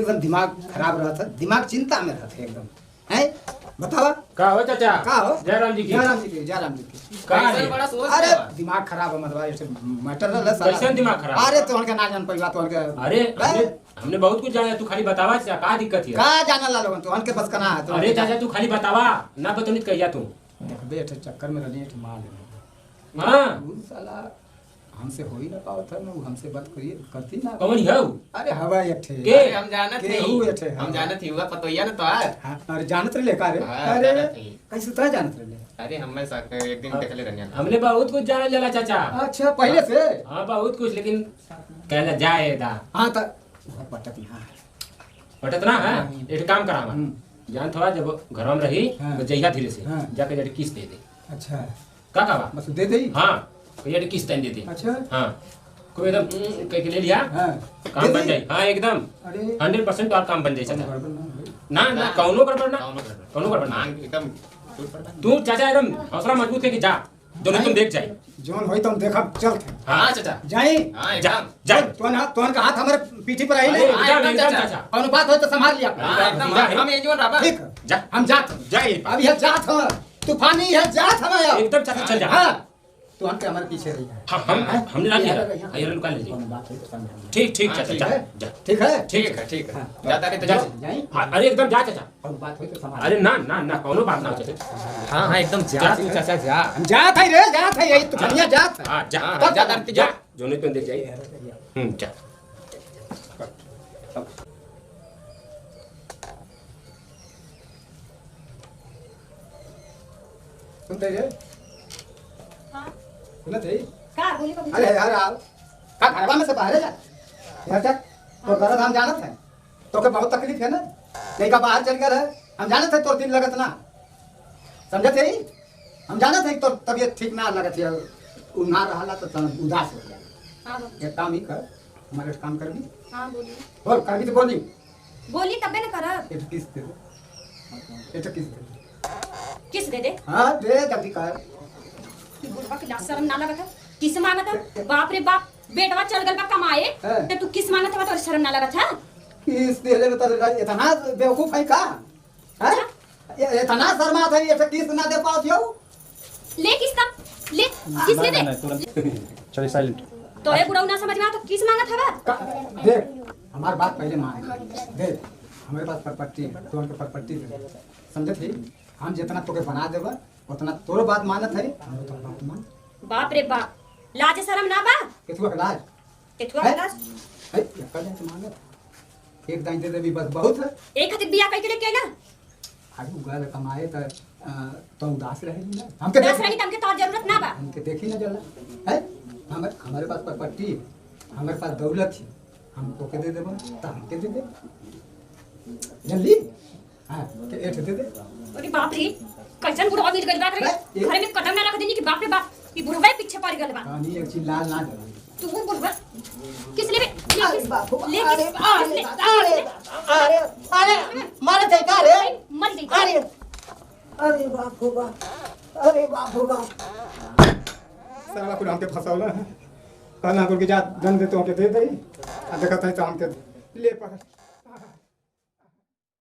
एकदम दिमाग खराब रहा था, दिमाग चिंता में रहा था एकदम। है बतावा का हो चाचा? का हो? जयराम जी की जयराम जी की का है? बड़ा सोच अरे है। दिमाग खराब है मतलब ऐसे मैटर रहा साला। कैसन दिमाग खराब? अरे तो उनका ना जान पाई बात उनके अरे हमने बहुत कुछ जाना, तू खाली बतावा चाचा का दिक्कत है? का जाना ला लोगन तो उनके बस का ना है तो। अरे चाचा तू खाली बतावा ना बतौनी कहिया तू। देख बेटे चक्कर में रही है मार ले। हां वो साला हमसे हो ही ना पावत है ना, वो हमसे बात करिए करती ना। कौन है वो? अरे हवा ये थे के? अरे हम जानत के हु ये थे थी, हम जानत थी हुआ पतोइया ना तो आज। हाँ, अरे जानत रहे का रे? हाँ, अरे जानत रही। कैसे तरह जानत रहे? अरे हमें एक दिन देखले रहने हमने बहुत कुछ जाना जला चाचा। अच्छा पहले से? हाँ बहुत कुछ, लेकिन कहला जाएगा हाँ तो पटत यहाँ पटत ना है। एक काम करा हम जान थोड़ा जब घर में रही हाँ। तो जइहा धीरे से हाँ। जाके जड़ी किस्त दे दे। अच्छा का बा? बस दे दे। हाँ कहिया किस्त दे दे। अच्छा हाँ कोई एकदम कह के ले लिया हाँ काम दे बन दे। जाए। हाँ एकदम अरे 100% और काम बन जाए चाचा। गड़बड़ ना होई। ना ना कौनो गड़बड़ ना, कौनो गड़बड़ ना। मांग एकदम टूट पड़ता। तू चाचा एकदम हौसला मजबूत है कि जा दोनों तुम देख जाए। जोन होई तो हम देखब चल हाँ चाचा। जाई। हाँ जा एकदम। जा तोन का हाथ हमारे पीठी पर आई अरे, नहीं। एकदम एकदम एकदम चाचा। चाचा कौन बात हो तो संभाल लिया। हाँ एकदम हम ये जीवन रहा। ठीक जा हम जात जा ये अब यह जात हम तूफानी है जात हम अब। एकदम चाचा चल जा। हाँ तो हमके हमारे पीछे रही है। हाँ हमने ला लिया ये लुका ले कौन जी। बात है तो समझाएंगे। ठीक ठीक हाँ, चाचा ठीक जा है। जा ठीक है ठीक है ठीक है। हाँ। जाता रहे तो जा। जाओ। जाई। हाँ, अरे एकदम जा चाचा। कौन बात हो तो संभाल। अरे ना ना ना कौनो बात ना हो चाचा। हाँ हाँ एकदम जा तू चाचा जा। हम जात है रे जात है यही तूफानिया जात है। हाँ जा हाँ, जा जाता रहे तो जा जा। दोनों तुम देख जाइए। जा सुनते रे? हाँ सुनते ही? का बोली कभी अरे यार आओ का घरवा में से बाहर जा यार तक तो घर हम जानत है तो के बहुत तकलीफ है ना नहीं का बाहर चल कर है हम जानत है तो दिन लगत ना समझत है हम जानत है तो तबीयत ठीक ना लगत है उन्हा रहला तो तन उदास हो गया हाँ ये काम ही कर हमारे काम कर भी हाँ बोली बोल कर भी तो बोली बोली तबे न करब एक किस दे दे एक किस दे दे किस दे दे हां दे जल्दी कर कि बुढ़वा के लाज शर्म ना लगत है किस मांगत है बाप रे बाप बेटवा चल गल बा कमाए हाँ। ते तू किस मांगत है तो शर्म ना लगत है किस दे ले तो इतना बेवकूफ है का है इतना शर्मा था ये किस ना दे पाओ यो ले किस तब ले किस दे दे चलिए साइलेंट तो ये बुढ़ऊ ना समझ में आ तो किस मांगत है देख हमारी बात पहले मान देख हमारे पास प्रॉपर्टी है तो उनके प्रॉपर्टी दे समझे थी हम जितना तोके बना देबा उतना तोरो बात मानत है हम तो बात मान बाप रे बाप लाज शर्म ना बा केतुआ का लाज केतुआ है? लाज है कर दे मानत एक दाई दे देबी बस बहुत है एक खातिर बिया कह के लेके ना आगे उगाल कमाए तो उदास रहेगी ना हमके दस देख रही तमके तो जरूरत ना बा हमके देखी ना जला है हमारे पास प्रॉपर्टी है हमारे पास दौलत है हम तोके दे देबा तो हमके दे दे जल्दी हां के एठ दे दे अरे बाप रे कैसन बुढ़वा मिल गइल बात रे घर में कदम ना रख देनी कि बाप रे बाप ये बुढ़वा ही पीछे पड़ गइल बा कहानी एक चीज लाल ना जला तू बुढ़वा किस लिए अरे बाप ले अरे किस अरे अरे अरे अरे मारे थे का रे मर गई अरे अरे बाप रे बाप अरे बाप रे बाप साला कुल हमके फसावला कहना कुल के जा दंड दे तो हमके दे दे देखत है तो हमके ले पकड़